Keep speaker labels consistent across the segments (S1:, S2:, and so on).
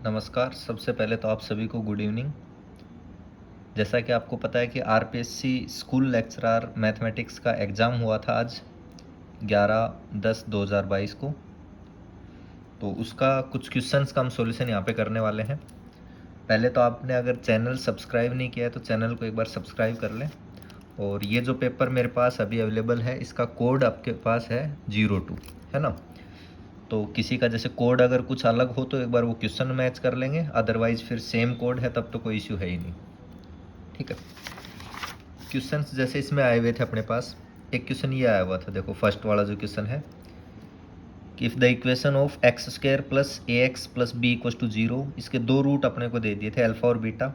S1: नमस्कार। सबसे पहले तो आप सभी को गुड इवनिंग। जैसा कि आपको पता है कि आरपीएससी स्कूल लेक्चरर मैथमेटिक्स का एग्ज़ाम हुआ था आज 11/10/2022 को। तो उसका कुछ क्वेश्चंस का हम सॉल्यूशन यहाँ पे करने वाले हैं। पहले तो आपने अगर चैनल सब्सक्राइब नहीं किया है तो चैनल को एक बार सब्सक्राइब कर लें। और ये जो पेपर मेरे पास अभी अवेलेबल है इसका कोड आपके पास है 02, है ना। तो किसी का जैसे कोड अगर कुछ अलग हो तो एक बार वो क्वेश्चन मैच कर लेंगे, अदरवाइज फिर सेम कोड है तब तो कोई इश्यू है ही नहीं। ठीक है। क्वेश्चंस जैसे इसमें आए हुए थे अपने पास, एक क्वेश्चन ये आया हुआ था, देखो फर्स्ट वाला जो क्वेश्चन है कि if the equation of x square plus a x plus b equals to 0, इसके दो रूट अपने को दे दिए थे अल्फा और बीटा।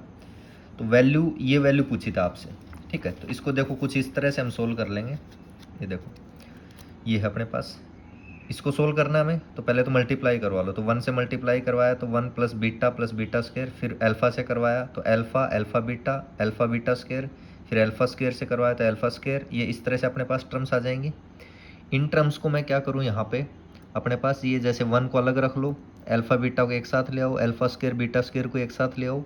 S1: तो वैल्यू, ये वैल्यू पूछी था आपसे। ठीक है, तो इसको देखो कुछ इस तरह से हम सोल्व कर लेंगे। ये देखो, ये है अपने पास, इसको सोल्व करना है हमें। तो पहले तो मल्टीप्लाई करवा लो, तो 1 से मल्टीप्लाई करवाया तो 1 प्लस बीटा स्क्वायर, फिर अल्फा से करवाया तो अल्फा अल्फा बीटा स्क्वायर, फिर अल्फा स्क्वायर से करवाया तो अल्फा स्क्वायर। ये इस तरह से अपने पास टर्म्स आ जाएंगी। इन टर्म्स को मैं क्या करूँ यहाँ पे, अपने पास ये जैसे 1 को अलग रख लो, अल्फा बीटा को एक साथ ले आओ, अल्फा स्क्वायर बीटा स्क्वायर को एक साथ ले आओ,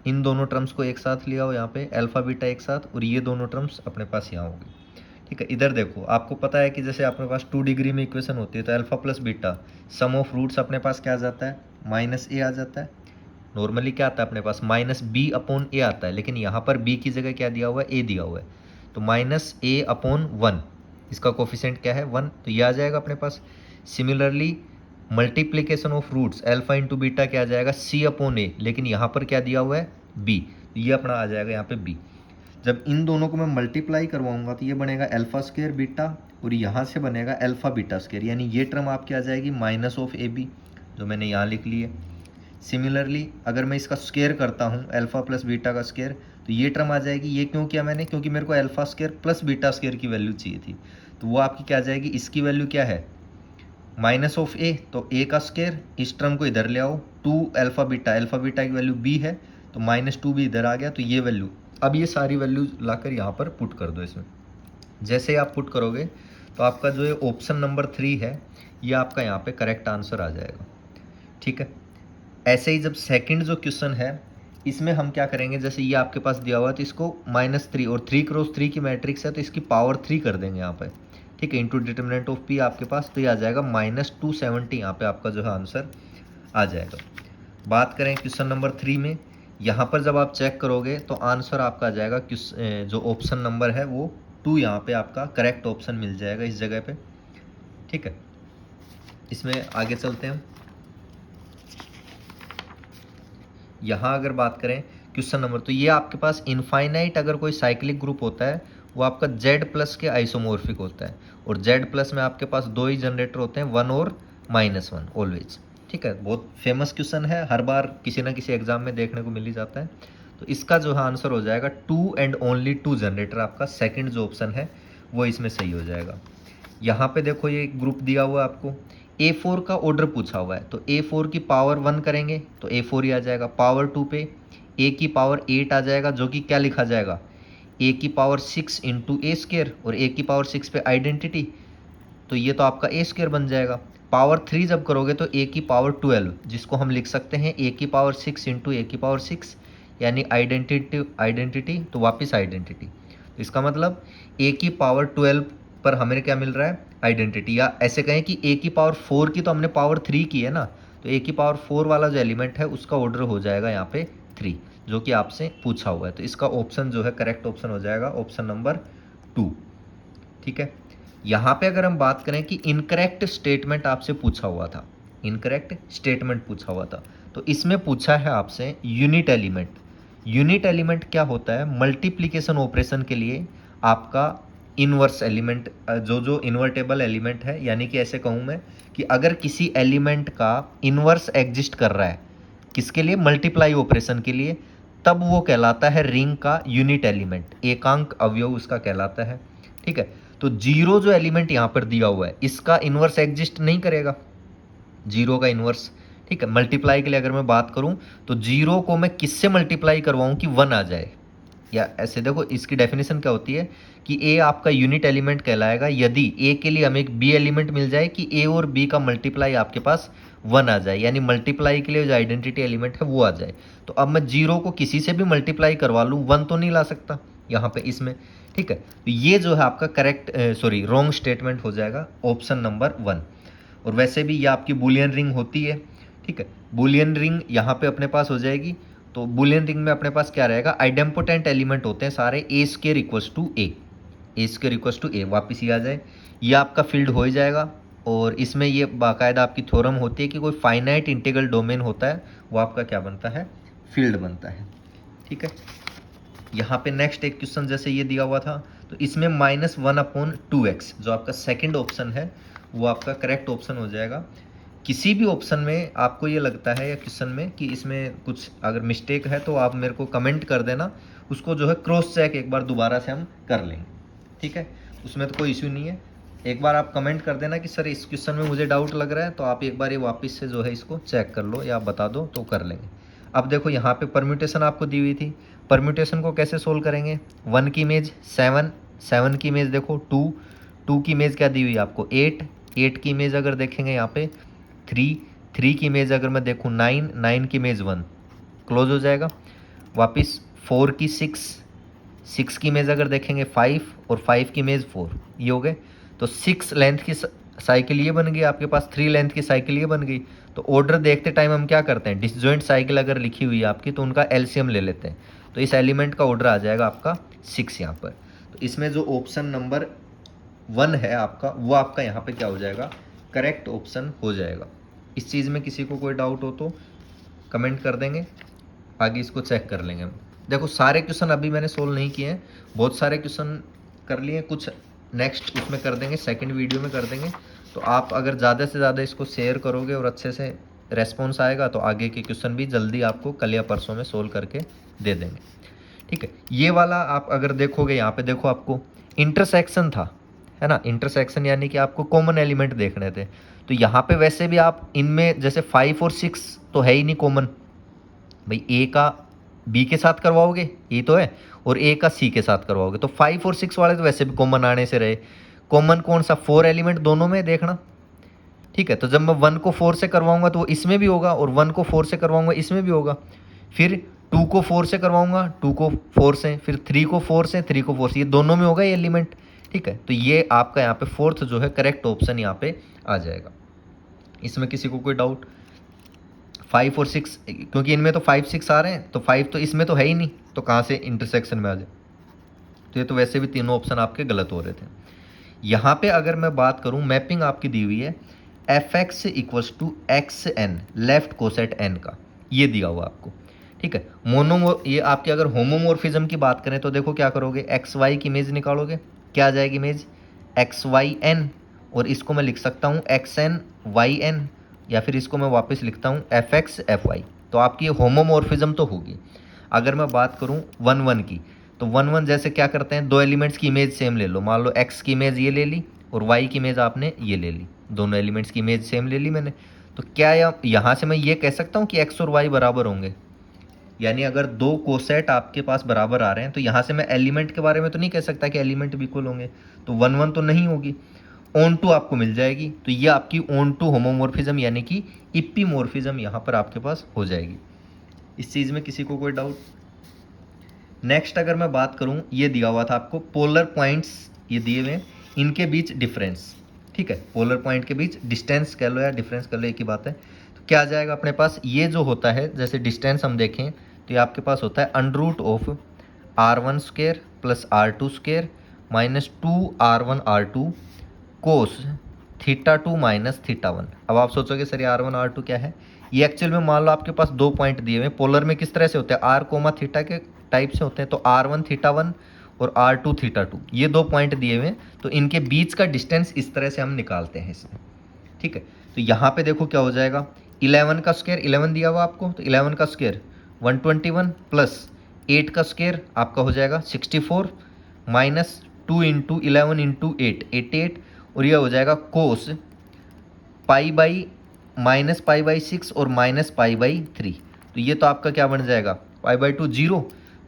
S1: इन दोनों टर्म्स को एक साथ ले आओ यहाँ पे, अल्फा बीटा एक साथ, और ये दोनों टर्म्स अपने पास यहाँ होगी। ठीक है, इधर देखो, आपको पता है कि जैसे अपने पास 2 डिग्री में इक्वेशन होती है तो alpha plus beta sum of roots अपने पास क्या आ जाता है, माइनस ए आ जाता है। नॉर्मली क्या आता है अपने पास, माइनस बी अपॉन ए आता है, लेकिन यहाँ पर बी की जगह क्या दिया हुआ है, ए दिया हुआ है। तो माइनस ए अपॉन 1, इसका कोफिशिएंट क्या है 1, तो ये आ जाएगा अपने पास। Similarly multiplication of roots alpha into beta क्या आ जाएगा, सी अपॉन ए, लेकिन यहाँ पर क्या दिया हुआ है बी, तो ये अपना आ जाएगा यहाँ पे बी। जब इन दोनों को मैं मल्टीप्लाई करवाऊंगा तो ये बनेगा अल्फा स्क्वायर बीटा, और यहाँ से बनेगा अल्फा बीटा स्क्वायर, यानी ये टर्म आपकी आ जाएगी माइनस ऑफ ए बी, जो मैंने यहाँ लिख ली है। सिमिलरली अगर मैं इसका स्क्वायर करता हूँ अल्फा प्लस बीटा का स्क्वायर, तो ये टर्म आ जाएगी। ये क्यों किया मैंने, क्योंकि मेरे को alpha square plus beta square की वैल्यू चाहिए थी, तो वो आपकी क्या आ जाएगी, इसकी वैल्यू क्या है माइनस ऑफ ए, तो ए का स्क्वायर, इस टर्म को इधर ले आओ, 2 अल्फा बीटा की वैल्यू बी है, तो -2 भी इधर आ गया, तो ये वैल्यू। अब ये सारी वैल्यू लाकर यहाँ पर पुट कर दो इसमें। जैसे ही आप पुट करोगे तो आपका जो ये ऑप्शन नंबर 3 है ये आपका यहाँ पे करेक्ट आंसर आ जाएगा। ठीक है। ऐसे ही जब सेकंड जो क्वेश्चन है इसमें हम क्या करेंगे, जैसे ये आपके पास दिया हुआ है तो इसको -3 और 3 × 3 की मैट्रिक्स है तो इसकी पावर 3 कर देंगे यहाँ पे। ठीक है, इंटू डिटर्मिनेंट ऑफ पी आपके पास, तो ये आ जाएगा -270, यहाँ पे आपका जो है आंसर आ जाएगा। बात करें क्वेश्चन नंबर 3 में, यहाँ पर जब आप चेक करोगे तो आंसर आपका आ जाएगा जो ऑप्शन नंबर है वो 2, यहाँ पे आपका करेक्ट ऑप्शन मिल जाएगा इस जगह पे। ठीक है, इसमें आगे चलते हैं। यहाँ अगर बात करें क्वेश्चन नंबर, तो ये आपके पास इनफाइनाइट अगर कोई साइक्लिक ग्रुप होता है वो आपका Z+ के आइसोमॉर्फिक होता है, और Z+ में आपके पास 2 ही जनरेटर होते हैं, 1 और -1 ऑलवेज। ठीक है, बहुत फेमस क्वेश्चन है, हर बार किसी ना किसी एग्जाम में देखने को मिल ही जाता है। तो इसका जो है आंसर हो जाएगा 2 एंड ओनली 2 जनरेटर, आपका सेकेंड जो ऑप्शन है वो इसमें सही हो जाएगा। यहाँ पे देखो ये ग्रुप दिया हुआ है आपको, A4 का ऑर्डर पूछा हुआ है, तो A4 की पावर 1 करेंगे तो A4 ही आ जाएगा। पावर 2 पे A की पावर 8 आ जाएगा, जो कि क्या लिखा जाएगा, A की पावर 6 इंटू ए स्क्र, और A की पावर 6 पे आइडेंटिटी, तो ये तो आपका A स्क्र बन जाएगा। पावर 3 जब करोगे तो A की पावर 12, जिसको हम लिख सकते हैं A की पावर 6 इंटू A की पावर 6, यानी आइडेंटिटी तो वापस आइडेंटिटी। तो इसका मतलब A की पावर 12 पर हमें क्या मिल रहा है, आइडेंटिटी। या ऐसे कहें कि A की पावर 4 की तो हमने पावर 3 की है ना, तो A की पावर 4 वाला जो एलिमेंट है उसका ऑर्डर हो जाएगा यहाँ पे 3, जो कि आपसे पूछा हुआ है। तो इसका ऑप्शन जो है करेक्ट ऑप्शन हो जाएगा ऑप्शन नंबर 2। ठीक है, यहाँ पे अगर हम बात करें कि इनकरेक्ट स्टेटमेंट आपसे पूछा हुआ था, इनकरेक्ट स्टेटमेंट पूछा हुआ था, तो इसमें पूछा है आपसे यूनिट एलिमेंट। यूनिट एलिमेंट क्या होता है, मल्टीप्लिकेशन ऑपरेशन के लिए आपका इनवर्स एलिमेंट, जो इन्वर्टेबल एलिमेंट है, यानी कि ऐसे कहूँ मैं कि अगर किसी एलिमेंट का इनवर्स एग्जिस्ट कर रहा है, किसके लिए, मल्टीप्लाई ऑपरेशन के लिए, तब वो कहलाता है रिंग का यूनिट एलिमेंट, एकांक अवयव उसका कहलाता है। ठीक है, तो 0 जो एलिमेंट यहाँ पर दिया हुआ है इसका इनवर्स एग्जिस्ट नहीं करेगा, 0 का इनवर्स। ठीक है, मल्टीप्लाई के लिए अगर मैं बात करूं तो 0 को मैं किससे मल्टीप्लाई करवाऊं कि 1 आ जाए, या ऐसे देखो इसकी डेफिनेशन क्या होती है कि A आपका यूनिट एलिमेंट कहलाएगा यदि A के लिए हमें एक B एलिमेंट मिल जाए कि A और B का मल्टीप्लाई आपके पास 1 आ जाए, यानी मल्टीप्लाई के लिए जो आइडेंटिटी एलिमेंट है वो आ जाए। तो अब मैं 0 को किसी से भी मल्टीप्लाई करवा लूँ, 1 तो नहीं ला सकता यहाँ पे इसमें, ठीक है। तो ये जो है आपका करेक्ट रॉन्ग स्टेटमेंट हो जाएगा ऑप्शन नंबर 1। और वैसे भी ये आपकी बुलियन रिंग होती है, ठीक है। बुलियन रिंग यहाँ पे अपने पास हो जाएगी। तो बुलियन रिंग में अपने पास क्या रहेगा, आइडेम्पोटेंट एलिमेंट होते हैं सारे A square equals to A, A square equals to A, वापिस ये आ जाए, ये आपका फील्ड हो ही जाएगा। और इसमें ये बाकायदा आपकी थ्योरम होती है कि कोई फाइनाइट इंटीग्रल डोमेन होता है, वो आपका क्या बनता है, फील्ड बनता है, ठीक है। यहाँ पे नेक्स्ट एक क्वेश्चन जैसे ये दिया हुआ था, तो इसमें -1/2x जो आपका सेकंड ऑप्शन है वो आपका करेक्ट ऑप्शन हो जाएगा। किसी भी ऑप्शन में आपको ये लगता है या क्वेश्चन में कि इसमें कुछ अगर मिस्टेक है तो आप मेरे को कमेंट कर देना, उसको जो है क्रॉस चेक एक बार दोबारा से हम कर लेंगे, ठीक है। उसमें तो कोई इश्यू नहीं है, एक बार आप कमेंट कर देना कि सर इस क्वेश्चन में मुझे डाउट लग रहा है, तो आप एक बार ये वापस से जो है इसको चेक कर लो या बता दो तो कर लेंगे। अब देखो यहाँ पे परम्यूटेशन आपको दी हुई थी, परम्यूटेशन को कैसे सोल्व करेंगे। 1 की इमेज 7, 7 की इमेज देखो 2, 2 की इमेज क्या दी हुई है आपको 8, 8 की इमेज अगर देखेंगे यहाँ पे 3, 3 की इमेज अगर मैं देखूँ 9, 9 की इमेज 1, क्लोज हो जाएगा। वापस 4 की 6, 6 की इमेज अगर देखेंगे 5 और 5 की इमेज 4, ये हो गए। तो 6 लेंथ की साइकिल ये बन गई आपके पास, 3 लेंथ की साइकिल ये बन गई। तो ऑर्डर देखते टाइम हम क्या करते हैं, डिसजॉइंट साइकिल अगर लिखी हुई है आपकी तो उनका एलसीएम ले लेते हैं। तो इस एलिमेंट का ऑर्डर आ जाएगा आपका 6 यहाँ पर। तो इसमें जो ऑप्शन नंबर 1 है आपका, वो आपका यहाँ पे क्या हो जाएगा, करेक्ट ऑप्शन हो जाएगा। इस चीज़ में किसी को कोई डाउट हो तो कमेंट कर देंगे, आगे इसको चेक कर लेंगे हम। देखो सारे क्वेश्चन अभी मैंने सोल्व नहीं किए हैं, बहुत सारे क्वेश्चन कर लिए, कुछ नेक्स्ट उसमें कर देंगे, सेकंड वीडियो में कर देंगे। तो आप अगर ज़्यादा से ज़्यादा इसको शेयर करोगे और अच्छे से रेस्पॉन्स आएगा तो आगे के क्वेश्चन भी जल्दी आपको कल या परसों में सोल्व करके दे देंगे, ठीक है। ये वाला आप अगर देखोगे, यहाँ पे देखो आपको इंटरसेक्शन था, है ना, इंटरसेक्शन यानी कि आपको कॉमन एलिमेंट देखने थे। तो यहाँ पे वैसे भी आप इनमें जैसे 5 और 6 तो है ही नहीं कॉमन, भाई ए का बी के साथ करवाओगे ये तो है, और ए का सी के साथ करवाओगे, तो 5 और 6 वाले तो वैसे भी कॉमन आने से रहे। कॉमन कौन सा, 4 एलिमेंट दोनों में देखना, ठीक है। तो जब मैं 1 को 4 से करवाऊंगा तो वो इसमें भी होगा, और 1 को 4 से करवाऊंगा इसमें भी होगा। फिर 2 को 4 से करवाऊंगा, 2 को 4 से, फिर 3 को 4 से, 3 को 4 से, ये दोनों में होगा ये एलिमेंट, ठीक है। तो ये आपका यहाँ पे फोर्थ जो है करेक्ट ऑप्शन यहाँ पे आ जाएगा। इसमें किसी को कोई डाउट, 5 और 6, क्योंकि इनमें तो 5 6 आ रहे हैं, तो 5 तो इसमें तो है ही नहीं, तो कहाँ से इंटरसेक्शन में आ जाए। तो ये तो वैसे भी तीनों ऑप्शन आपके गलत हो रहे थे। यहाँ पे अगर मैं बात करूँ, मैपिंग आपकी दी हुई है fx equals to x n, left coset n का, ये दिया हुआ आपको, ठीक है। ये आपके अगर होमोमोर्फिज्म की बात करें तो देखो क्या करोगे, एक्स वाई की इमेज निकालोगे, क्या आ जाएगी इमेज एक्स वाई एन, और इसको मैं लिख सकता हूँ एक्स एन वाई एन, या फिर इसको मैं वापस लिखता हूँ एफ एक्स एफ वाई। तो आपकी होमोमोर्फिज्म तो होगी। अगर मैं बात करूँ 1 1 की, तो 1 1 जैसे क्या करते हैं, दो एलिमेंट्स की इमेज सेम ले लो, मान लो एक्स की इमेज ये ले ली और वाई की इमेज आपने ये ले ली, दोनों एलिमेंट्स की इमेज सेम ले ली मैंने। तो क्या यहाँ से मैं ये कह सकता हूँ कि एक्स और वाई बराबर होंगे, यानी अगर दो कोसेट आपके पास बराबर आ रहे हैं तो यहाँ से मैं एलिमेंट के बारे में तो नहीं कह सकता कि एलिमेंट भी इक्वल होंगे, तो 1 1 तो नहीं होगी, ऑन टू आपको मिल जाएगी। तो ये आपकी ऑन टू होमोमोर्फिज्म यानी कि इप्पीमोर्फिज्म यहाँ पर आपके पास हो जाएगी। इस चीज़ में किसी को कोई डाउट। नेक्स्ट अगर मैं बात करूँ, ये दिया हुआ था आपको पोलर पॉइंट्स, ये दिए हुए इनके बीच डिफरेंस, ठीक है। पोलर पॉइंट के बीच डिस्टेंस कह लो या डिफरेंस कह लो, एक ही बात है। तो क्या आ जाएगा अपने पास, ये जो होता है जैसे डिस्टेंस हम देखें तो ये आपके पास होता है under root of r1 square plus r2 square minus 2r1 r2 cos θ2 minus θ1। अब आप सोचोगे सर ये r1 r2 क्या है, ये एक्चुअल में मान लो आपके पास दो पॉइंट दिए हुए, पोलर में किस तरह से होते हैं, r कोमा थीटा के टाइप से होते हैं, तो r1 θ1 और r2 θ2, ये दो पॉइंट दिए हुए हैं, तो इनके बीच का डिस्टेंस इस तरह से हम निकालते हैं इसमें, ठीक है। तो यहाँ पे देखो क्या हो जाएगा, 11 का स्क्वायर, 11 दिया हुआ आपको, तो 11 का स्क्वायर 121 प्लस 8 का स्क्वायर आपका हो जाएगा 64 माइनस 2 इंटू 11 इंटू 8 88, और यह हो जाएगा cos pi by minus pi by 6 और माइनस पाई बाई 3। तो ये तो आपका क्या बन जाएगा, पाई बाई 2 0,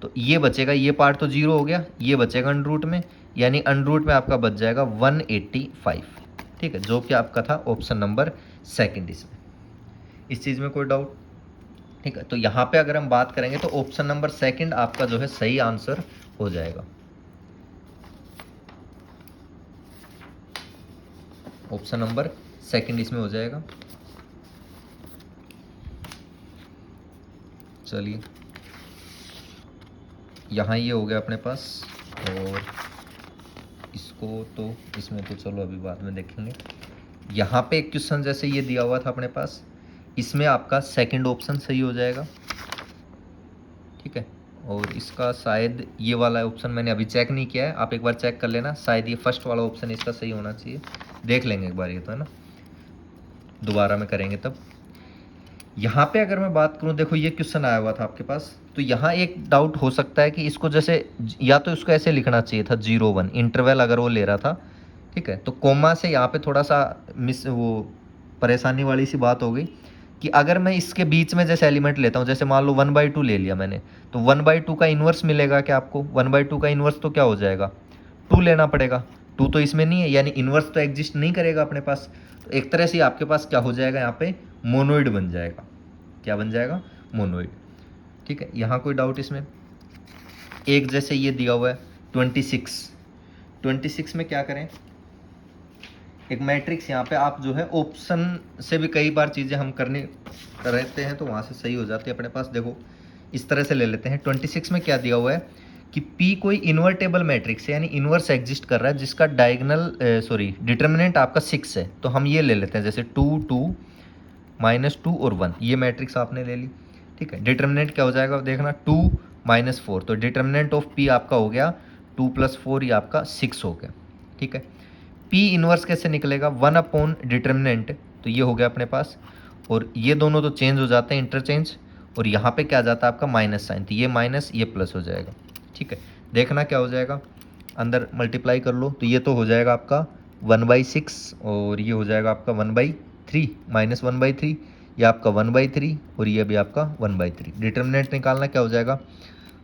S1: तो ये बचेगा, ये पार्ट तो 0 हो गया, ये बचेगा अंडर रूट में, यानी अंडर रूट में आपका बच जाएगा 185, ठीक है, जो कि आपका था ऑप्शन नंबर सेकंड इसमें। इस चीज़ में कोई डाउट? ठीक है, तो यहाँ पे अगर हम बात करेंगे तो ऑप्शन नंबर सेकंड आपका जो है सही आंसर हो जाएगा। ऑप्शन नंबर सेकंड इसमें हो जाएगा। चलिए, यहाँ ये हो गया अपने पास, और इसको तो इसमें तो चलो अभी बाद में देखेंगे। यहाँ पे एक क्वेश्चन जैसे ये दिया हुआ था अपने पास, इसमें आपका सेकंड ऑप्शन सही हो जाएगा। ठीक है, और इसका शायद ये वाला ऑप्शन मैंने अभी चेक नहीं किया है, आप एक बार चेक कर लेना, शायद ये फर्स्ट वाला ऑप्शन इसका सही होना चाहिए। देख लेंगे एक बार ये, तो है ना, दोबारा में करेंगे तब। यहाँ पे अगर मैं बात करूँ, देखो ये क्वेश्चन आया हुआ था आपके पास, तो यहाँ एक डाउट हो सकता है कि इसको जैसे या तो इसको ऐसे लिखना चाहिए था 0 1 इंटरवल अगर वो ले रहा था। ठीक है, तो कोमा से यहाँ पे थोड़ा सा मिस वो परेशानी वाली सी बात हो गई कि अगर मैं इसके बीच में जैसे एलिमेंट लेता हूँ, जैसे मान लो 1/2 ले लिया मैंने, तो 1/2 का इन्वर्स मिलेगा क्या आपको? 1/2 का इन्वर्स तो क्या हो जाएगा? 2 लेना पड़ेगा। 2 तो इसमें नहीं है, यानी इन्वर्स तो एग्जिस्ट नहीं करेगा अपने पास। तो एक तरह से आपके पास क्या हो जाएगा, यहाँ पे मोनोइड बन जाएगा। क्या बन जाएगा? मोनोइड। ठीक है, यहाँ कोई डाउट इसमें? एक जैसे ये दिया हुआ है 26 में क्या करें, एक मैट्रिक्स यहाँ पे आप जो है ऑप्शन से भी कई बार चीज़ें हम करने रहते हैं तो वहाँ से सही हो जाती है अपने पास। देखो इस तरह से ले लेते हैं। 26 में क्या दिया हुआ है कि P कोई इन्वर्टेबल मैट्रिक्स है, यानी इन्वर्स एग्जिस्ट कर रहा है, जिसका डायगोनल डिटर्मिनेंट आपका 6 है। तो हम ये ले लेते हैं, जैसे 2 2 -2 और 1, ये मैट्रिक्स आपने ले ली। ठीक है, डिटर्मिनेंट क्या हो जाएगा देखना, 2 -4, तो डिटर्मिनेंट ऑफ P आपका हो गया 2 + 4, ये आपका 6 हो गया। ठीक है, P इन्वर्स कैसे निकलेगा, 1 डिटर्मिनेंट, तो ये हो गया अपने पास, और ये दोनों तो चेंज हो जाते हैं, इंटरचेंज, और यहाँ पे क्या आ जाता है आपका माइनस साइन, तो ये माइनस ये प्लस हो जाएगा। ठीक है, देखना क्या हो जाएगा, अंदर मल्टीप्लाई कर लो, तो ये तो हो जाएगा आपका 1/6, और ये हो जाएगा आपका 1/3 -1/3, ये आपका 1/3, और ये भी आपका 1/3। डिटर्मिनेंट निकालना क्या हो जाएगा,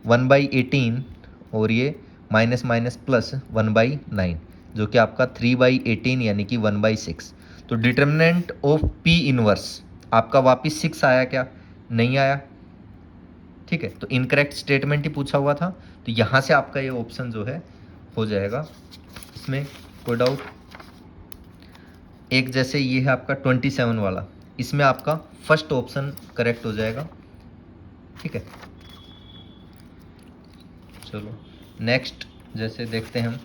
S1: 1/18, और ये माइनस माइनस प्लस 1/9, जो कि आपका 3/18 यानी कि 1/6। तो डिटर्मिनेंट ऑफ P इनवर्स आपका वापिस 6 आया क्या? नहीं आया। ठीक है, तो इनकरेक्ट स्टेटमेंट ही पूछा हुआ था, तो यहाँ से आपका ये ऑप्शन जो है हो जाएगा। इसमें कोई डाउट? एक जैसे ये है आपका 27 वाला, इसमें आपका फर्स्ट ऑप्शन करेक्ट हो जाएगा। ठीक है, चलो नेक्स्ट जैसे देखते हैं हम।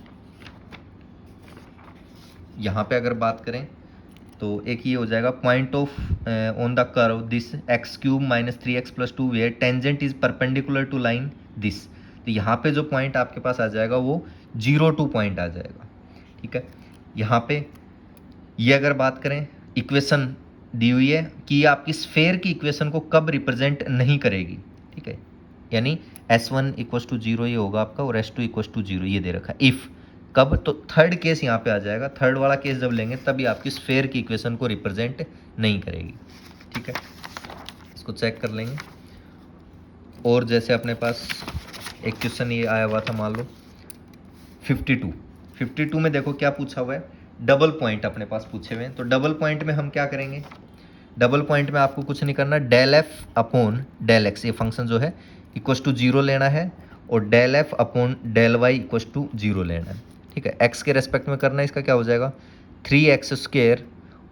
S1: यहाँ पे अगर बात करें तो एक ये हो जाएगा, point of on the curve this x³ - 3x + 2 where tangent is perpendicular to line this. तो यहाँ पे जो पॉइंट आपके पास आ जाएगा वो 0 2 पॉइंट आ जाएगा। ठीक है, यहाँ पे ये अगर बात करें, इक्वेशन दी हुई है कि ये आपकी स्फेयर की इक्वेशन को कब रिप्रेजेंट नहीं करेगी। ठीक है, यानी S1 = 0 ये होगा आपका, और S2 = 0 ये दे रखा है। इफ़ कब, तो थर्ड केस यहाँ पे आ जाएगा, थर्ड वाला केस जब लेंगे तभी आपकी स्फेयर की इक्वेशन को रिप्रेजेंट नहीं करेगी। ठीक है, इसको चेक कर लेंगे। और जैसे अपने पास एक क्वेश्चन ये आया हुआ था, मान लो 52 में देखो क्या पूछा हुआ है, डबल पॉइंट अपने पास पूछे हुए हैं। तो डबल पॉइंट में हम क्या करेंगे, डबल पॉइंट में आपको कुछ नहीं करना, ∂f/∂x ये फंक्शन जो है = 0 लेना है, और ∂f/∂y = 0 लेना है। ठीक है, x के रेस्पेक्ट में करना है, इसका क्या हो जाएगा 3x²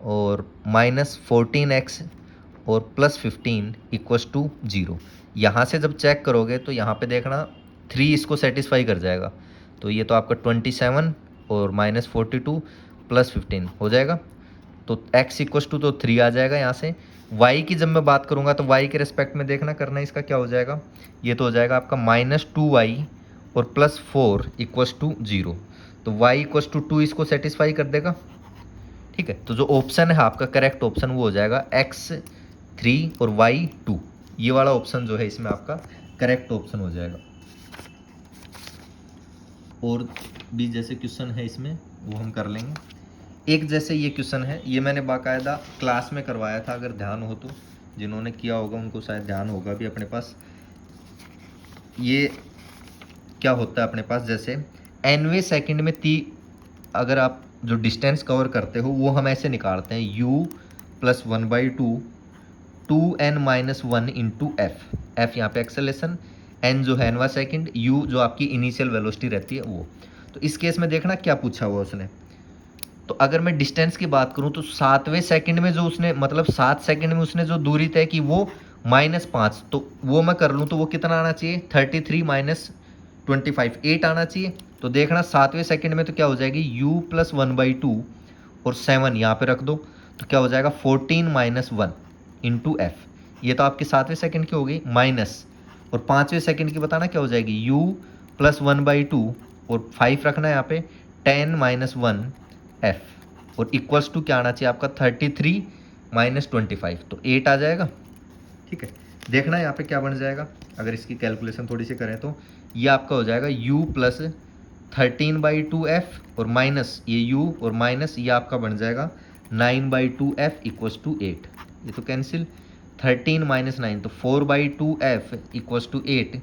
S1: और -14x और +15 = 0। यहाँ से जब चेक करोगे तो यहाँ पे देखना 3 इसको सेटिस्फाई कर जाएगा, तो ये तो आपका 27 और -42 +15 हो जाएगा, तो x = तो 3 आ जाएगा यहाँ से। y की जब मैं बात करूँगा तो y के रिस्पेक्ट में देखना करना, इसका क्या हो जाएगा, ये तो हो जाएगा आपका -2y और +4 = 0, तो y = 2 इसको सेटिस्फाई कर देगा। ठीक है, तो जो ऑप्शन है आपका करेक्ट ऑप्शन वो हो जाएगा x3 और y2, ये वाला ऑप्शन जो है इसमें आपका करेक्ट ऑप्शन हो जाएगा। और भी जैसे क्वेश्चन है इसमें वो हम कर लेंगे। एक जैसे ये क्वेश्चन है, ये मैंने बाकायदा क्लास में करवाया था, अगर ध्यान हो तो, जिन्होंने किया होगा उनको शायद ध्यान होगा भी अपने पास। ये क्या होता है अपने पास, जैसे nवें सेकंड में अगर आप जो डिस्टेंस कवर करते हो वो हम ऐसे निकालते हैं, u + 1/2 2n-1 इंटू एफ यहाँ पे एक्सेलेरेशन, n जो है nवा सेकंड, u जो आपकी इनिशियल वेलोसिटी रहती है वो। तो इस केस में देखना क्या पूछा हुआ उसने। तो अगर मैं डिस्टेंस की बात करूं तो 7वें सेकंड में जो उसने मतलब 7 सेकंड में उसने जो दूरी तय की वो -5, तो वो मैं कर लूं तो वो कितना आना चाहिए, 33 माइनस 25 8 आना चाहिए। तो देखना 7वें सेकंड में तो क्या हो जाएगी u प्लस 1/2 और 7 यहाँ पे रख दो, तो क्या हो जाएगा 14-1 इंटू एफ। ये तो आपकी 7वें सेकंड की हो गई माइनस, और 5वें सेकंड की बताना क्या हो जाएगी u प्लस 1/2 और 5 रखना है यहाँ पे 10-1 एफ, और इक्वल्स टू क्या आना चाहिए आपका 33 माइनस 25, तो 8 आ जाएगा। ठीक है, देखना यहाँ पे क्या बन जाएगा, अगर इसकी कैलकुलेशन थोड़ी सी करें तो ये आपका हो जाएगा u प्लस 13/2 एफ और माइनस ये u और माइनस ये आपका बन जाएगा 9/2 एफ इक्वल्स टू 8। ये तो कैंसिल, 13 माइनस 9 तो 4/2 एफ इक्वल्स टू 8।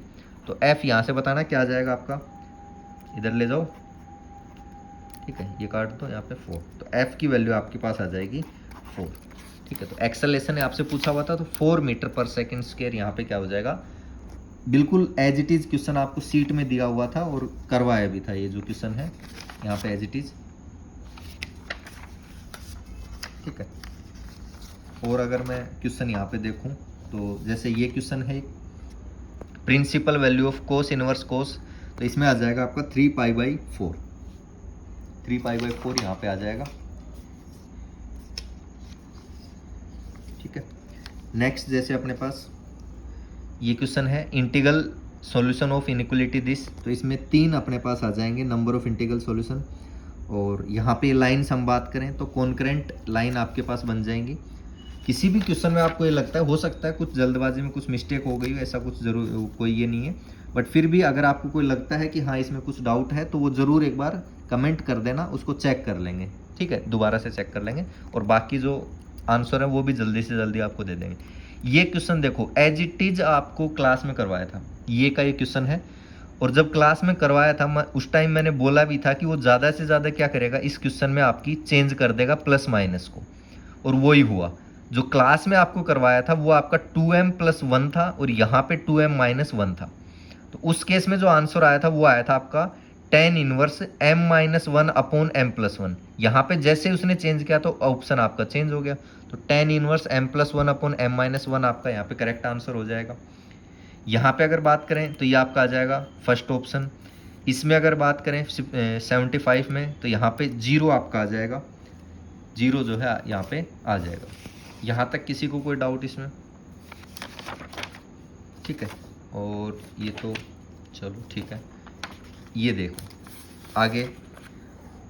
S1: तो f यहाँ से बताना क्या आ जाएगा आपका, इधर ले जाओ, ठीक है, ये काट दो यहाँ पे 4, तो f की वैल्यू आपके पास आ जाएगी 4। ठीक है, तो एक्सेलेरेशन ने आपसे पूछा हुआ था तो 4 मीटर पर सेकंड स्क्वायर यहाँ पे क्या हो जाएगा, बिल्कुल एज इट इज क्वेश्चन आपको सीट में दिया हुआ था और करवाया भी था, ये जो क्वेश्चन है यहाँ पे एज इट इज। ठीक है, और अगर मैं क्वेश्चन यहाँ पे देखूं तो जैसे ये क्वेश्चन है principal value of cos inverse cos, तो इसमें आ जाएगा आपका 3π/4, 3π/4 यहाँ पे आ जाएगा। ठीक है, नेक्स्ट जैसे अपने पास ये क्वेश्चन है integral solution of inequality this, तो इसमें 3 अपने पास आ जाएंगे नंबर ऑफ इंटीग्रल सॉल्यूशन, और यहाँ पे लाइन्स हम बात करें तो कॉन्करेंट लाइन आपके पास बन जाएंगी। किसी भी क्वेश्चन में आपको ये लगता है, हो सकता है कुछ जल्दबाजी में कुछ मिस्टेक हो गई हो, ऐसा कुछ जरूर कोई ये नहीं है, बट फिर भी अगर आपको कोई लगता है कि हाँ इसमें कुछ डाउट है तो वो ज़रूर एक बार कमेंट कर देना, उसको चेक कर लेंगे। ठीक है, दोबारा से चेक कर लेंगे और बाकी जो आंसर है वो भी जल्दी से जल्दी आपको दे देंगे। ये क्वेश्चन देखो एज इट इज आपको क्लास में करवाया था, ये का ये क्वेश्चन है, और जब क्लास में करवाया था मैं उस टाइम मैंने बोला भी था कि वो ज़्यादा से ज़्यादा क्या करेगा इस क्वेश्चन में आपकी चेंज कर देगा प्लस माइनस को, और वही हुआ। जो क्लास में आपको करवाया था वो आपका 2m+1 था और यहाँ पे 2m-1 था, तो उस केस में जो आंसर आया था वो आया था आपका tan inverse m-1 upon m+1। यहाँ पे जैसे उसने चेंज किया तो ऑप्शन आपका चेंज हो गया, तो tan inverse m+1 upon m-1 आपका यहाँ पे करेक्ट आंसर हो जाएगा। यहाँ पे अगर बात करें तो ये आपका आ जाएगा फर्स्ट ऑप्शन। इसमें अगर बात करें 75 में तो यहाँ पे 0 आपका आ जाएगा, 0 जो है यहाँ पे आ जाएगा। यहाँ तक किसी को कोई डाउट इसमें? ठीक है, और ये तो चलो ठीक है, ये देखो आगे।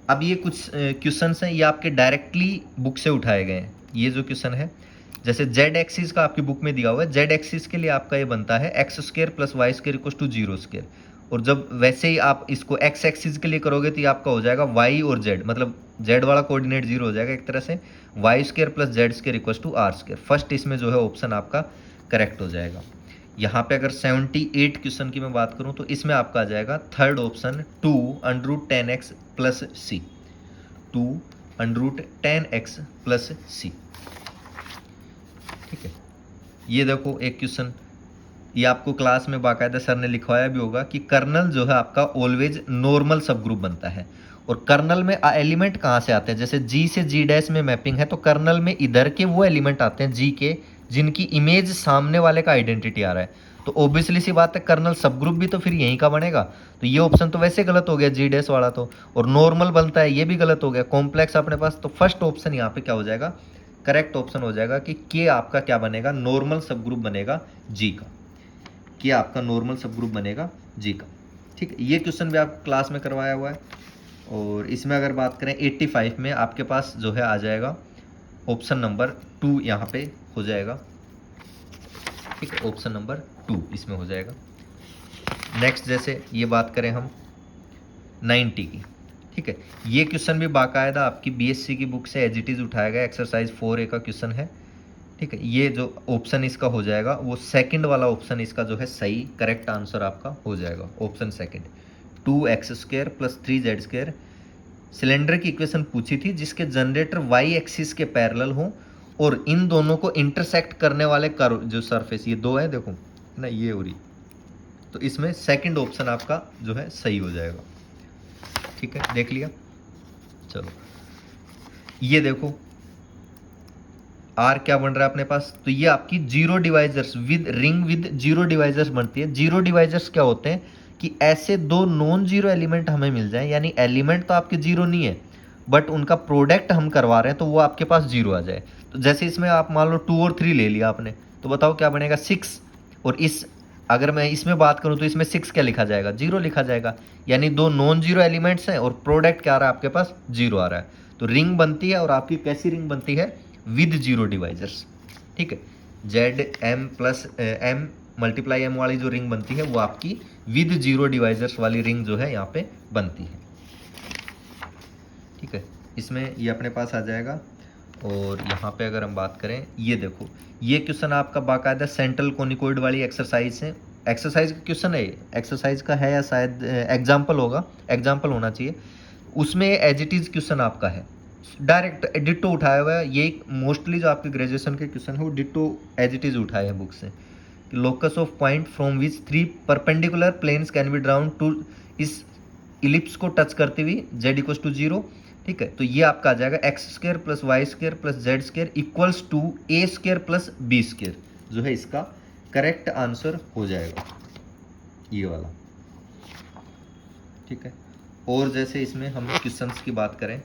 S1: अब ये कुछ क्वेश्चंस हैं, ये आपके डायरेक्टली बुक से उठाए गए हैं। ये जो क्वेश्चन है जैसे जेड एक्सिस का आपकी बुक में दिया हुआ है, जेड एक्सिस के लिए आपका ये बनता है x² + y² = 0², और जब वैसे ही आप इसको x एक्सिस के लिए करोगे तो ये आपका हो जाएगा y और z, मतलब z वाला कोऑर्डिनेट 0 हो जाएगा एक तरह से, y² + z² = r²। फर्स्ट इसमें जो है ऑप्शन आपका करेक्ट हो जाएगा। यहाँ पे अगर 78 क्वेश्चन की मैं बात करूँ तो इसमें आपका आ जाएगा third option 2√10x + c, 2√10x + c। ठीक है, ये देखो एक क्वेश्चन, ये आपको क्लास में बाकायदा सर ने लिखवाया भी होगा कि कर्नल जो है आपका ऑलवेज नॉर्मल सब ग्रुप बनता है, और कर्नल में एलिमेंट कहाँ से आते हैं, जैसे G से G' में मैपिंग है तो कर्नल में इधर के वो एलिमेंट आते हैं G के जिनकी इमेज सामने वाले का आइडेंटिटी आ रहा है, तो ऑब्वियसली सी बात है कर्नल सब ग्रुप भी तो फिर यहीं का बनेगा, तो ये ऑप्शन तो वैसे गलत हो गया G' वाला तो, और नॉर्मल बनता है ये भी गलत हो गया, कॉम्प्लेक्स अपने पास, तो फर्स्ट ऑप्शन यहाँ पे क्या हो जाएगा, करेक्ट ऑप्शन हो जाएगा कि के आपका क्या बनेगा, नॉर्मल सब ग्रुप बनेगा जी का, कि आपका नॉर्मल सब ग्रुप बनेगा जी का। ठीक है, ये क्वेश्चन भी आपको क्लास में करवाया हुआ है, और इसमें अगर बात करें 85 में आपके पास जो है आ जाएगा ऑप्शन नंबर 2 यहाँ पे हो जाएगा। ठीक है, ऑप्शन नंबर 2 इसमें हो जाएगा। नेक्स्ट जैसे ये बात करें हम 90 की, ठीक है, ये क्वेश्चन भी बाकायदा आपकी बीएससी की बुक से एज इट इज उठाया गया, एक्सरसाइज 4A का क्वेश्चन है। ठीक है, ये जो ऑप्शन इसका हो जाएगा वो सेकंड वाला ऑप्शन इसका जो है सही करेक्ट आंसर आपका हो जाएगा, option second, 2x² + 3z²। Cylinder की इक्वेशन पूछी थी जिसके जनरेटर y एक्सिस के पैरेलल हो और इन दोनों को इंटरसेक्ट करने वाले कर्व जो सरफेस, ये दो है देखो ना, ये हो रही, तो इसमें सेकंड ऑप्शन आपका जो है सही हो जाएगा। ठीक है, देख लिया। चलो ये देखो आर क्या बन रहा है अपने पास, तो ये आपकी zero divisors with ring with zero divisors बनती है। जीरो डिवाइजर्स क्या होते हैं कि ऐसे दो नॉन जीरो एलिमेंट हमें मिल जाए, यानी एलिमेंट तो आपके जीरो नहीं है बट उनका प्रोडक्ट हम करवा रहे हैं तो वो आपके पास जीरो आ जाए। तो जैसे इसमें आप मान लो 2 और 3 ले लिया आपने, तो बताओ क्या बनेगा 6, और इस अगर मैं इसमें बात करूं तो इसमें 6 क्या लिखा जाएगा, जीरो लिखा जाएगा, यानी दो नॉन जीरो एलिमेंट्स हैं और प्रोडक्ट क्या आ रहा है आपके पास, जीरो आ रहा है। तो रिंग बनती है, और आपकी कैसी रिंग बनती है, विद जीरो डिवाइजर्स। ठीक है, Z M plus M multiply M वाली जो रिंग बनती है वो आपकी विद जीरो डिवाइजर्स वाली रिंग जो है यहाँ पे बनती है। ठीक है, इसमें ये अपने पास आ जाएगा। और यहाँ पे अगर हम बात करें, ये देखो ये क्वेश्चन आपका बाकायदा सेंट्रल कोनिकोइड वाली एक्सरसाइज है, एक्सरसाइज का क्वेश्चन है, एक्सरसाइज का है या शायद एग्जाम्पल होगा, एग्जाम्पल होना चाहिए। उसमें एज इट इज क्वेश्चन आपका है, डायरेक्ट डिट्टो उठाया हुआ है। ये मोस्टली जो आपके ग्रेजुएशन के क्वेश्चन है वो डिट्टो एज इट इज उठाए हैं बुक से। Locus of point from which 3 perpendicular planes can be drawn to इस इलिप्स को टच करते हुए z इक्वल्स टू 0। ठीक है, तो ये आपका आ जाएगा x square plus y square plus z square equals to a square plus b square, जो है इसका करेक्ट आंसर हो जाएगा ये वाला। ठीक है, और जैसे इसमें हम क्वेश्चंस की बात करें,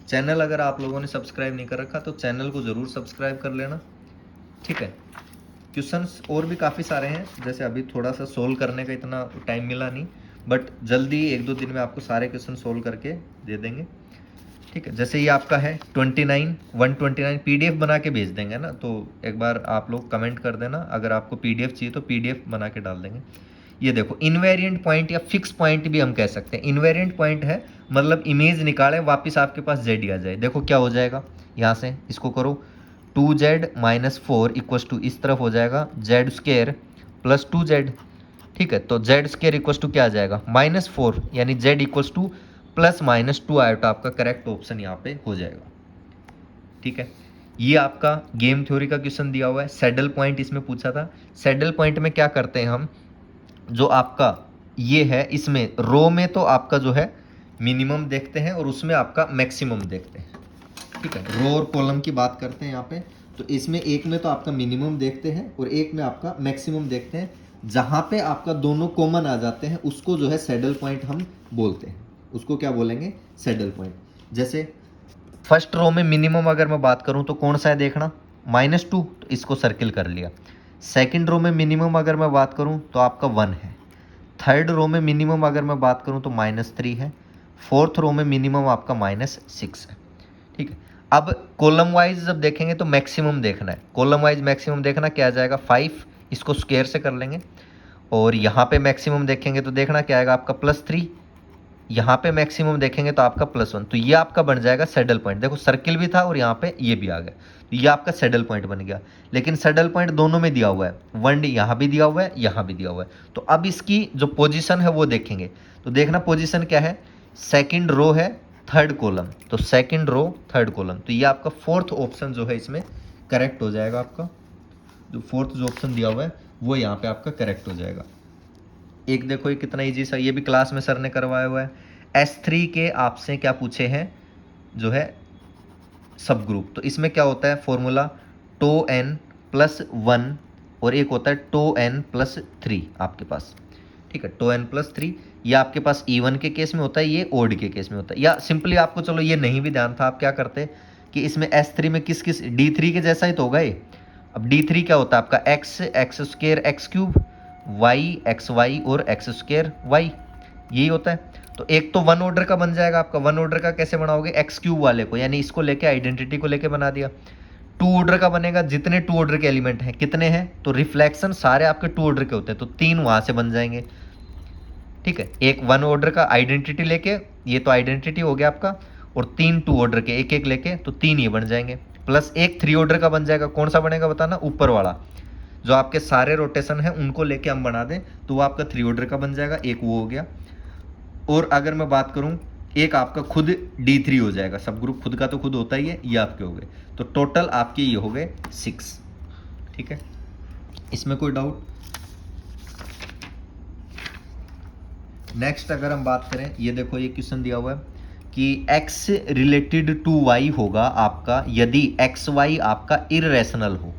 S1: चैनल अगर आप लोगों ने सब्सक्राइब नहीं कर रखा तो चैनल को ज़रूर सब्सक्राइब कर लेना। ठीक है, क्वेश्चंस और भी काफ़ी सारे हैं, जैसे अभी थोड़ा सा सोल्व करने का इतना टाइम मिला नहीं, बट जल्दी 1-2 दिन में आपको सारे क्वेश्चन सोल्व करके दे देंगे। ठीक है, जैसे ये आपका है 129 पीडीएफ बना के भेज देंगे ना, तो एक बार आप लोग कमेंट कर देना, अगर आपको पीडीएफ चाहिए तो पीडीएफ बना के डाल देंगे। ये देखो इनवेरिएंट पॉइंट या फिक्स पॉइंट भी हम कह सकते हैं। इनवेरिएंट पॉइंट है मतलब इमेज निकाले वापस आपके पास जेड आ जाए। देखो क्या हो जाएगा, यहाँ से इसको करो 2z - 4 इक्वल्स टू इस तरफ हो जाएगा जेड स्क्र प्लस 2z। ठीक है, तो जेड स्क्र इक्वल्स टू क्या आ जाएगा -4, यानी जेड इक्वल्स टू +-2 आएगा, आपका करेक्ट ऑप्शन यहाँ पे हो जाएगा। ठीक है, ये आपका गेम थ्योरी का क्वेश्चन दिया हुआ है। सैडल पॉइंट इसमें पूछा था। सैडल पॉइंट में क्या करते हैं हम, जो आपका ये है इसमें रो में तो आपका जो है मिनिमम देखते हैं और उसमें आपका मैक्सिमम देखते हैं। ठीक है, रो और कॉलम की बात करते हैं यहाँ पे, तो इसमें एक में तो आपका मिनिमम देखते हैं और एक में आपका मैक्सिमम देखते हैं। जहाँ पे आपका दोनों कॉमन आ जाते हैं उसको जो है सैडल पॉइंट हम बोलते हैं, उसको क्या बोलेंगे, सैडल पॉइंट। जैसे फर्स्ट रो में मिनिमम अगर मैं बात करूँ तो कौन सा है देखना, -2, तो इसको सर्किल कर लिया। सेकंड रो में मिनिमम अगर मैं बात करूँ तो आपका 1 है। थर्ड रो में मिनिमम अगर मैं बात करूँ तो -3 है। फोर्थ रो में मिनिमम आपका -6 है। ठीक है, अब कॉलम वाइज जब देखेंगे तो मैक्सिमम देखना है, कॉलम वाइज मैक्सिमम देखना क्या आ जाएगा 5, इसको स्क्वायर से कर लेंगे। और यहाँ पे मैक्सिमम देखेंगे तो देखना क्या आएगा आपका +3, यहाँ पे मैक्सिमम देखेंगे तो आपका +1, तो ये आपका बन जाएगा सैडल पॉइंट। देखो सर्किल भी था और यहाँ पे ये भी आ गया, तो ये आपका सैडल पॉइंट बन गया। लेकिन सैडल पॉइंट दोनों में दिया हुआ है, 1 यहाँ भी दिया हुआ है, यहाँ भी दिया हुआ है। तो अब इसकी जो पोजीशन है वो देखेंगे, तो देखना पोजीशन क्या है, सेकंड रो है थर्ड कॉलम, तो सेकंड रो थर्ड कॉलम, तो ये आपका फोर्थ ऑप्शन जो है इसमें करेक्ट हो जाएगा। आपका जो फोर्थ जो ऑप्शन दिया हुआ है वो यहाँ पे आपका करेक्ट हो जाएगा। एक देखो ये कितना इजी सा, ये भी क्लास में सर ने करवाया हुआ है। S3 के आपसे क्या पूछे हैं, जो है सब ग्रुप, तो इसमें क्या होता है फॉर्मूला τn+1 और एक होता है τn+3 आपके पास। ठीक है, τn+3 ये आपके पास इवन के केस में होता है, ये ओड के केस में होता है। या सिंपली आपको चलो ये नहीं भी ध्यान था, आप क्या करते कि इसमें S3 में किस किस D3 के जैसा ही तो होगा ये। अब D3 क्या होता है आपका x² x³ y xy और x² y, यही होता है। तो एक तो 1 ऑर्डर का बन जाएगा आपका। 1 ऑर्डर का कैसे बनाओगे, x³ वाले को, यानी इसको लेके आइडेंटिटी को लेके बना दिया। 2 ऑर्डर का बनेगा, जितने 2 ऑर्डर के एलिमेंट हैं कितने हैं, तो रिफ्लेक्शन सारे आपके 2 ऑर्डर के होते हैं, तो 3 वहां से बन जाएंगे। ठीक है, एक 1 ऑर्डर का आइडेंटिटी लेके, ये तो आइडेंटिटी हो गया आपका, और 3 2 ऑर्डर के एक एक लेके, तो 3 ये बन जाएंगे, प्लस एक 3 ऑर्डर का बन जाएगा। कौन सा बनेगा बताना, ऊपर वाला जो आपके सारे रोटेशन है उनको लेके हम बना दें तो वो आपका 3 ऑर्डर का बन जाएगा, एक वो हो गया। और अगर मैं बात करूं एक आपका खुद D3 हो जाएगा, सब ग्रुप खुद का तो खुद होता ही है, ये आपके हो गए। तो टोटल आपके ये हो गए 6। ठीक है, इसमें कोई डाउट? नेक्स्ट अगर हम बात करें, ये देखो ये क्वेश्चन दिया हुआ है कि x रिलेटेड टू y होगा आपका यदि xy आपका इर्रेशनल हो।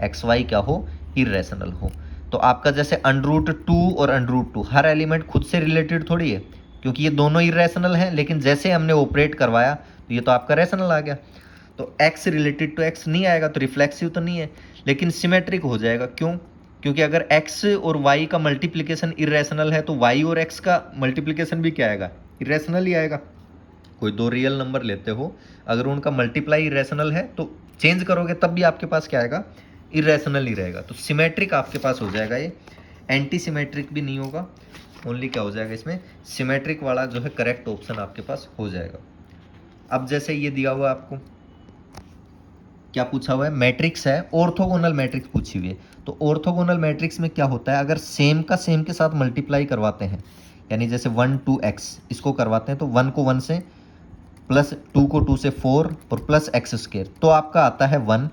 S1: xy क्या हो? इर्रेशनल हो। तो आपका जैसे √2 और √2 हर एलिमेंट खुद से रिलेटेड थोड़ी है, क्योंकि ये दोनों इर्रेशनल हैं, लेकिन जैसे हमने ऑपरेट करवाया तो ये तो आपका रेशनल आ गया। तो x रिलेटेड टू x नहीं आएगा, तो रिफ्लेक्सिव तो नहीं है, लेकिन सिमेट्रिक हो जाएगा। क्यों? क्योंकि अगर x और y का मल्टीप्लिकेशन इरेशनल है तो y और x का मल्टीप्लिकेशन भी क्या आएगा? इरेशनल ही आएगा। कोई दो रियल नंबर लेते हो, अगर उनका मल्टीप्लाई इरेशनल है तो चेंज करोगे तब भी आपके पास क्या आएगा? इरेशनल ही रहेगा। तो सिमेट्रिक आपके पास हो जाएगा ये, एंटी सिमेट्रिक भी नहीं होगा, ओनली क्या हो जाएगा इसमें? सिमेट्रिक वाला जो है करेक्ट ऑप्शन आपके पास हो जाएगा। अब जैसे ये दिया हुआ आपको, क्या पूछा हुआ है? मैट्रिक्स है, ऑर्थोगोनल मैट्रिक्स पूछी हुई है। तो ऑर्थोगोनल मैट्रिक्स में क्या होता है, अगर सेम का सेम के साथ मल्टीप्लाई करवाते हैं, यानी जैसे 1 2 x इसको करवाते हैं, तो 1 को 1 से, प्लस 2 को 2 से 4 और प्लस x स्क्वायर, तो आपका आता है 1।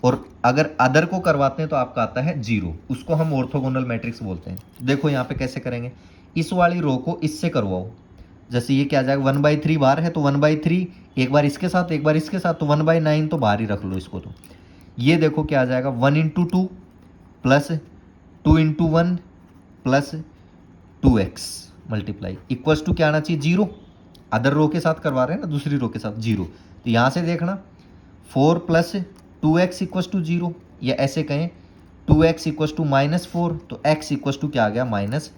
S1: और अगर अदर को करवाते हैं तो आपका आता है 0, उसको हम ऑर्थोगोनल मैट्रिक्स बोलते हैं। देखो यहाँ पे कैसे करेंगे, इस वाली रो को इससे करवाओ, जैसे ये क्या आ जाएगा 1/3 बार है, तो 1/3 एक बार इसके साथ एक बार इसके साथ, तो 1/9 तो बाहर ही रख लो इसको। तो ये देखो क्या आ जाएगा 1 × 2 plus 2 × 1 plus 2x multiply equals to क्या आना चाहिए? 0। अदर रो के साथ करवा रहे हैं ना, दूसरी रो के साथ 0। तो यहाँ से देखना 4 प्लस 2x इक्वल्स टू 0, या ऐसे कहें 2x इक्वल्स टू -4, तो x इक्वल्स टू क्या आ गया? -2।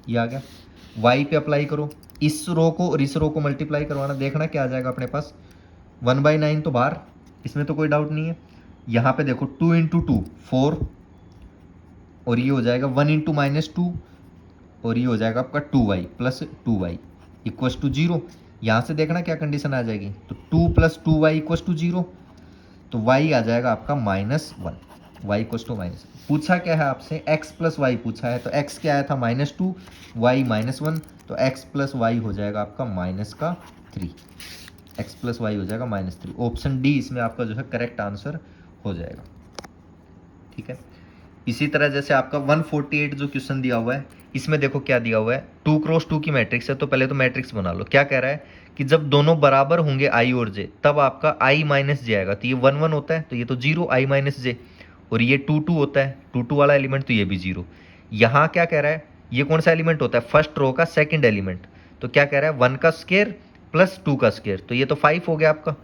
S1: ये आ गया। y पे अप्लाई करो, इस रो को और इस रो को मल्टीप्लाई करवाना, देखना क्या आ जाएगा अपने पास? 1/9 तो बाहर, इसमें तो कोई डाउट नहीं है। यहाँ पे देखो 2 × 2 4, और ये हो जाएगा 1 × -2, और ये हो जाएगा आपका 2y plus 2y equals to 0। यहाँ से देखना क्या कंडीशन आ जाएगी, तो 2 + 2y इक्वल्स टू 0, तो y आ जाएगा आपका -1, y इक्वल्स टू -। पूछा क्या है आपसे? x + y पूछा है, तो x क्या आया था? -2, y -1, तो x + y हो जाएगा आपका -3, x + y हो जाएगा -3। ऑप्शन डी इसमें आपका जो है करेक्ट आंसर हो जाएगा। ठीक है, इसी तरह जैसे आपका 148 जो क्वेश्चन दिया हुआ है, इसमें देखो क्या दिया हुआ है, 2 × 2 की मैट्रिक्स है। तो पहले तो मैट्रिक्स बना लो। क्या कह रहा है कि जब दोनों बराबर होंगे i और j, तब आपका i - j आएगा। तो ये 1 1 होता है, तो ये तो 0 i - j, और ये 2 2 होता है, 2 2 वाला एलिमेंट, तो ये भी 0। यहाँ क्या कह रहा है, ये कौन सा एलिमेंट होता है? फर्स्ट रो का सेकंड एलिमेंट। तो क्या कह रहा है? 1 का स्क्वायर प्लस 2 का स्क्वायर, तो ये तो 5 हो गया आपका,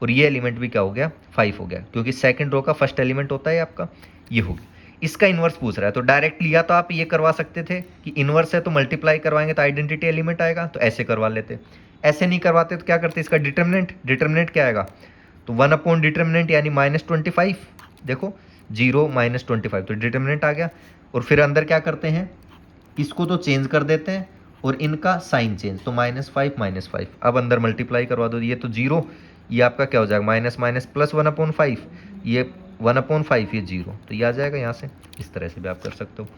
S1: और ये एलिमेंट भी क्या हो गया? 5 हो गया, क्योंकि सेकंड रो का फर्स्ट एलिमेंट होता है आपका, ये हो गया। इसका इन्वर्स पूछ रहा है, तो डायरेक्टली या तो आप ये करवा सकते थे कि इन्वर्स है तो मल्टीप्लाई करवाएंगे तो आइडेंटिटी एलिमेंट आएगा, तो ऐसे करवा लेते। ऐसे नहीं करवाते तो क्या करते? इसका डिटर्मिनेंट क्या आएगा? तो 1 डिटर्मिनेंट यानी -25, देखो 0 -25, तो डिटर्मिनेंट आ गया। और फिर अंदर क्या करते हैं, इसको तो चेंज कर देते हैं और इनका साइन चेंज, तो -5 -5। अब अंदर मल्टीप्लाई करवा दो, ये तो 0, ये आपका क्या हो जाएगा? माइनस प्लस 1/5, ये 1/5, ये 0, तो ये आ जाएगा यहाँ से। इस तरह से भी आप कर सकते हो।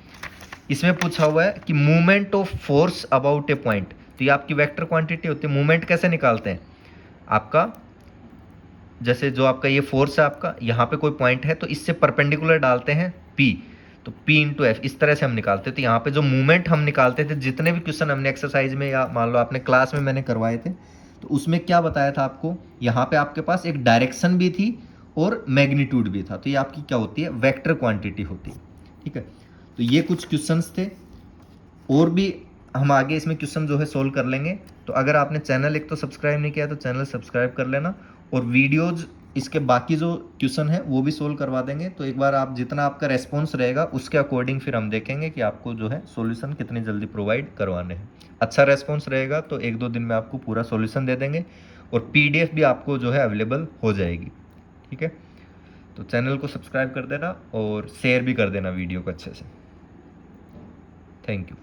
S1: इसमें पूछा हुआ है कि movement of force about A point, तो ये आपकी वेक्टर क्वांटिटी होती है। मूवमेंट कैसे निकालते हैं? आपका जैसे जो आपका ये फोर्स है आपका, यहाँ पे कोई पॉइंट है तो इससे परपेंडिकुलर डालते हैं P, तो P × F, इस तरह से हम निकालते थे। तो यहाँ पे जो मूवमेंट हम निकालते थे, जितने भी क्वेश्चन हमने एक्सरसाइज में या मान लो आपने क्लास में मैंने करवाए थे, तो उसमें क्या बताया था आपको, यहाँ पे आपके पास एक डायरेक्शन भी थी और मैग्नीट्यूड भी था। तो ये आपकी क्या होती है? वेक्टर क्वांटिटी होती है। ठीक है, तो ये कुछ क्वेश्चंस थे, और भी हम आगे इसमें क्वेश्चन जो है सोल्व कर लेंगे। तो अगर आपने चैनल एक तो सब्सक्राइब नहीं किया तो चैनल सब्सक्राइब कर लेना, और वीडियोज इसके बाकी जो क्वेश्चन है वो भी सोल्व करवा देंगे। तो एक बार आप जितना आपका रेस्पॉन्स रहेगा उसके अकॉर्डिंग फिर हम देखेंगे कि आपको जो है सॉल्यूशन कितनी जल्दी प्रोवाइड करवाने हैं। अच्छा रेस्पॉन्स रहेगा तो 1 2 दिन में आपको पूरा सॉल्यूशन दे देंगे, और PDF भी आपको जो है अवेलेबल हो जाएगी। ठीक है, तो चैनल को सब्सक्राइब कर देना और शेयर भी कर देना वीडियो को अच्छे से। Thank you.